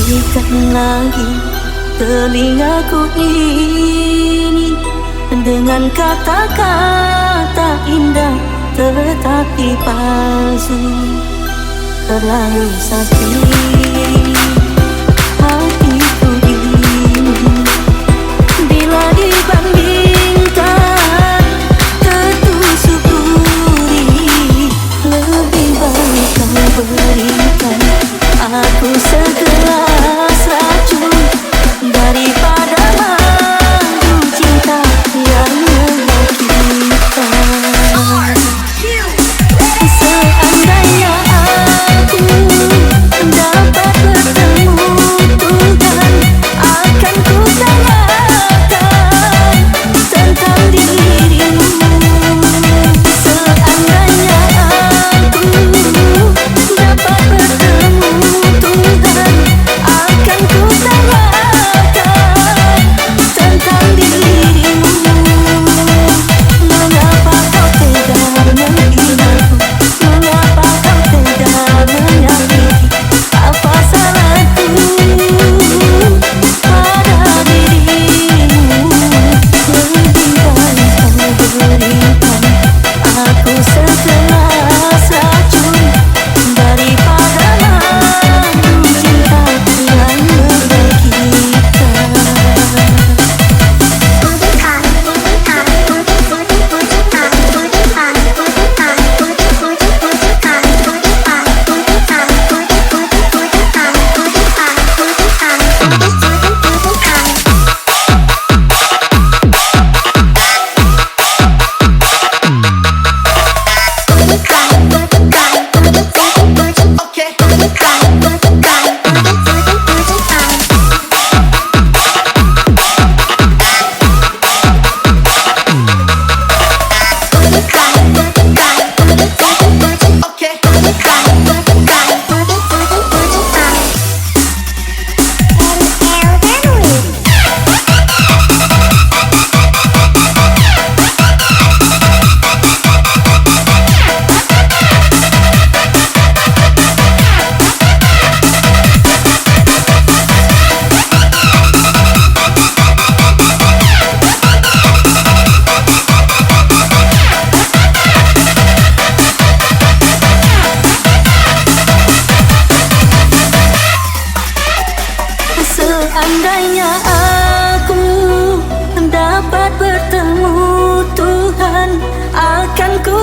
Berikan lagi telingaku ini dengan kata-kata indah tetapi palsu. Terlalu sakit hatiku ini bila dibandingkan ketusukku ini. Lebih baik kau berikan aku segelas racun daripada madu cinta yang menyakitkan. Seandainya aku dapat bertemu Tuhan, akan ku tanyakan tentang dirimu. Seandainya aku dapat bertemu Tuhan, akan ku tanyakan tentang dirimu. Mengapa kau tega menghinaku? Mengapa kau tega menyakiti? Apa salahku pada dirimu? Lebih baik kau berikan aku segelas racun daripada madu cinta yang menyakitkan. Seandainya aku dapat bertemu Tuhan, akan ku